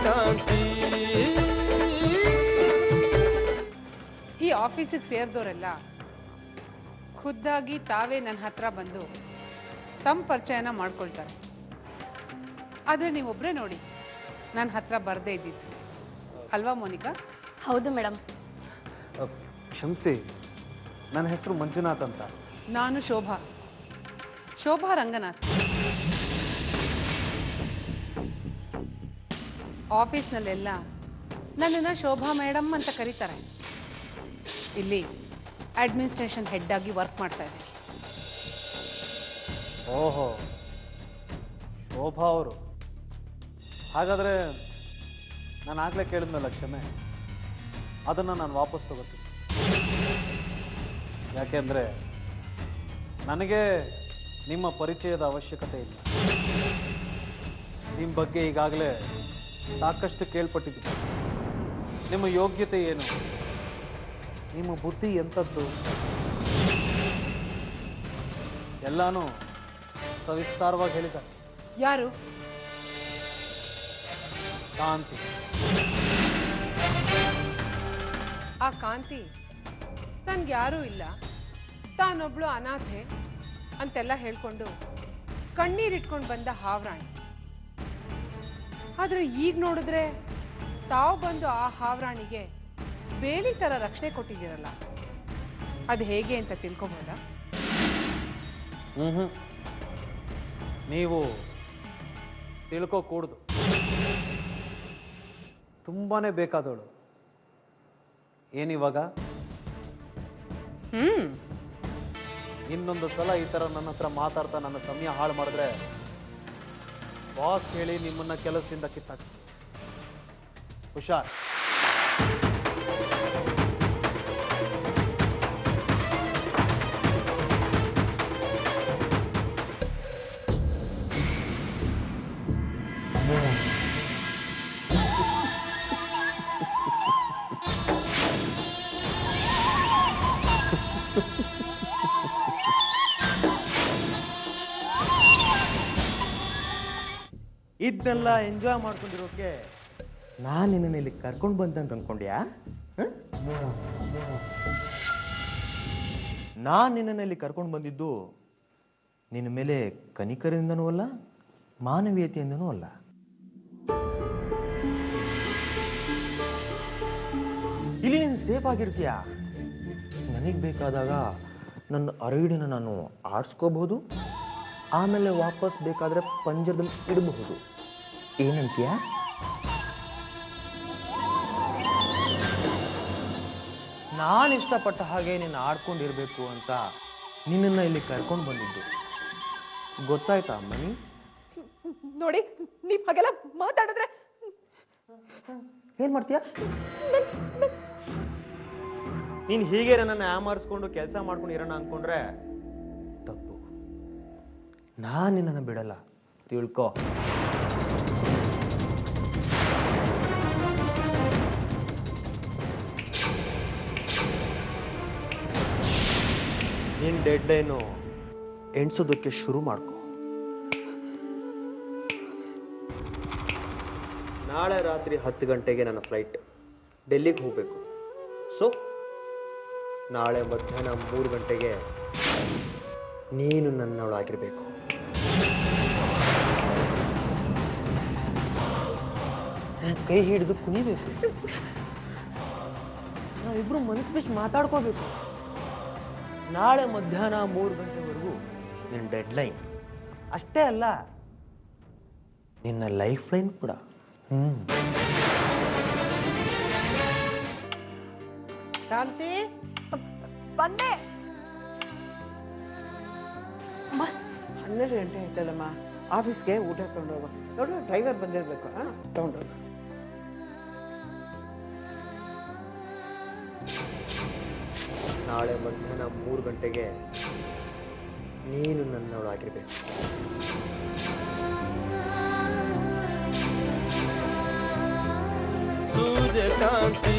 ಸೂರ್ಯಕಾಂತಿ ಈ ಆಫೀಸಿಗೆ ಸೇರಿದವರೆಲ್ಲ ಖುದ್ದಾಗಿ ತಾವೇ ನನ್ನ ಹತ್ರ ಬಂದು ತಮ್ಮ ಪರಿಚಯನ ಮಾಡ್ಕೊಳ್ತಾರೆ. ಆದರೆ ನೀವೊಬ್ಬರೇ ನೋಡಿ ನನ್ನ ಹತ್ರ ಬರದೇ ಇದ್ದಿದ್ದು ಅಲ್ವಾ ಮೋನಿಕಾ? ಹೌದು ಮೇಡಮ್. ಕ್ಷಮಿಸಿ, ನನ್ನ ಹೆಸರು ಮಂಜುನಾಥ್ ಅಂತ. ನಾನು ಶೋಭಾ ರಂಗನಾಥ್. ಆಫೀಸ್ನಲ್ಲೆಲ್ಲ ನನ್ನನ್ನು ಶೋಭಾ ಮೇಡಮ್ ಅಂತ ಕರೀತಾರೆ. ಇಲ್ಲಿ ಅಡ್ಮಿನಿಸ್ಟ್ರೇಷನ್ ಹೆಡ್ ಆಗಿ ವರ್ಕ್ ಮಾಡ್ತಾ ಇದ್ದೆ. ಓಹೋ, ಶೋಭಾ ಅವರು. ಹಾಗಾದ್ರೆ ನಾನು ಆಗ್ಲೇ ಕೇಳಿದ್ಮೇಲೆ ಕ್ಷಮೆ, ಅದನ್ನು ನಾನು ವಾಪಸ್ ತಗೋತೀನಿ. ಯಾಕೆಂದ್ರೆ ನನಗೆ ನಿಮ್ಮ ಪರಿಚಯದ ಅವಶ್ಯಕತೆ ಇಲ್ಲ. ನಿಮ್ಮ ಬಗ್ಗೆ ಈಗಾಗಲೇ ಸಾಕಷ್ಟು ಕೇಳ್ಪಟ್ಟಿದ್ದೀನಿ. ನಿಮ್ಮ ಯೋಗ್ಯತೆ ಏನು, ನಿಮ್ಮ ಬುದ್ಧಿ ಎಂಥದ್ದು ಎಲ್ಲಾನು ಸವಿಸ್ತಾರವಾಗಿ ಹೇಳಿದ್ದಾರೆ. ಯಾರು? ಕಾಂತಿ. ಆ ಕಾಂತಿ ತನ್ಗೆ ಯಾರೂ ಇಲ್ಲ, ತಾನೊಬ್ಳು ಅನಾಥೆ ಅಂತೆಲ್ಲ ಹೇಳ್ಕೊಂಡು ಕಣ್ಣೀರಿಟ್ಕೊಂಡು ಬಂದ ಹಾವ್ರಾಣಿ. ಆದ್ರೆ ಈಗ ನೋಡಿದ್ರೆ ತಾವು ಬಂದು ಆ ಹಾವ್ರಾಣಿಗೆ ಬೇಲಿ ತರ ರಕ್ಷಣೆ ಕೊಟ್ಟಿದ್ದೀರಲ್ಲ, ಅದು ಹೇಗೆ ಅಂತ ತಿಳ್ಕೊಬೋದಾ? ನೀವು ತಿಳ್ಕೋಕೂಡ್ದು. ತುಂಬಾನೇ ಬೇಕಾದವಳು. ಏನಿವಾಗ? ಇನ್ನೊಂದು ಸಲ ಈ ತರ ನನ್ನ ಹತ್ರ ಮಾತಾಡ್ತಾ ನನ್ನ ಸಮಯ ಹಾಳು ಮಾಡಿದ್ರೆ ಬಾಸ್ ಹೇಳಿ ನಿಮ್ಮನ್ನ ಕೆಲಸದಿಂದ ಕಿತ್ತಾಕ್ತೀನಿ. ಹುಷಾರ್. ಇದನ್ನೆಲ್ಲ ಎಂಜಾಯ್ ಮಾಡ್ಕೊಂಡಿರೋಕೆ ನಾನು ನಿನ್ನ ಇಲ್ಲಿ ಕರ್ಕೊಂಡು ಬಂದಂತ ಅನ್ಕೊಂಡ್ಯಾ? ನಾನು ನಿನ್ನನ್ನು ಇಲ್ಲಿ ಕರ್ಕೊಂಡು ಬಂದಿದ್ದು ನಿನ್ನ ಮೇಲೆ ಕನಿಕರಿಂದನೂ ಅಲ್ಲ, ಮಾನವೀಯತೆಯಿಂದನೂ ಅಲ್ಲ. ಇಲ್ಲಿ ನೀನು ಸೇಫ್ ಆಗಿರ್ತೀಯ. ನನಗೆ ಬೇಕಾದಾಗ ನನ್ನ ಅರಗಿಡಿನ ನಾನು ಆರಿಸ್ಕೋಬಹುದು, ಆಮೇಲೆ ವಾಪಸ್ ಬೇಕಾದ್ರೆ ಪಂಜರದಲ್ಲಿ ಇಡಬಹುದು. ಏನಂತೀಯ? ನಾನು ಇಷ್ಟಪಟ್ಟ ಹಾಗೆ ನೀನು ಆಡ್ಕೊಂಡಿರ್ಬೇಕು ಅಂತ ನಿನ್ನನ್ನು ಇಲ್ಲಿ ಕರ್ಕೊಂಡು ಬಂದಿದ್ದು. ಗೊತ್ತಾಯ್ತಾ ಅಮ್ಮನಿ? ನೋಡಿ, ನೀವ್ ಹಾಗೆಲ್ಲ ಮಾತಾಡಿದ್ರೆ ಏನ್ ಮಾಡ್ತೀಯ? ನೀನ್ ಹೀಗೆ ನನ್ನನ್ನು ಆಮರಿಸ್ಕೊಂಡು ಕೆಲಸ ಮಾಡ್ಕೊಂಡು ಇರೋಣ ಅನ್ಕೊಂಡ್ರೆ ತಪ್ಪು. ನಾನು ನಿನ್ನನ್ನು ಬಿಡಲ್ಲ, ತಿಳ್ಕೊ. ನಿನ್ ಡೆಡ್ ಲೈನು ಎಣ್ಸೋದಕ್ಕೆ ಶುರು ಮಾಡ್ಕೊ. ನಾಳೆ ರಾತ್ರಿ 10 ಗಂಟೆಗೆ ನನ್ನ ಫ್ಲೈಟ್ ಡೆಲ್ಲಿಗೆ ಹೋಗ್ಬೇಕು. ಸೊ ನಾಳೆ ಮಧ್ಯಾಹ್ನ 3 ಗಂಟೆಗೆ ನೀನು ನನ್ನವಳಾಗಿರ್ಬೇಕು. ಕೈ ಹಿಡಿದು ಕುಣಿಬೇಕು. ನಾವಿಬ್ರು ಮನಸ್ಸು ಬಿಟ್ಟು ಮಾತಾಡ್ಕೋಬೇಕು. ನಾಳೆ ಮಧ್ಯಾಹ್ನ 3 ಗಂಟೆವರೆಗೂ ನಿನ್ನ ಡೆಡ್ ಲೈನ್ ಅಷ್ಟೇ ಅಲ್ಲ, ನಿನ್ನ ಲೈಫ್ ಲೈನ್ ಕೂಡ. ಕಾಂತಿ, ಬಂದೆ. 12 ಗಂಟೆ ಆಯ್ತಲ್ಲಮ್ಮ, ಆಫೀಸ್ಗೆ ಊಟ ತಗೊಂಡೋಗು. ನೋಡು, ಡ್ರೈವರ್ ಬಂದಿರ್ಬೇಕು. ತಗೊಂಡೋಗು. ನಾಳೆ ಮಧ್ಯಾಹ್ನ 3 ಗಂಟೆಗೆ ನೀನು ನನ್ನವಳಾಗಿರ್ಬೇಕು. ಸೂರ್ಯಕಾಂತಿ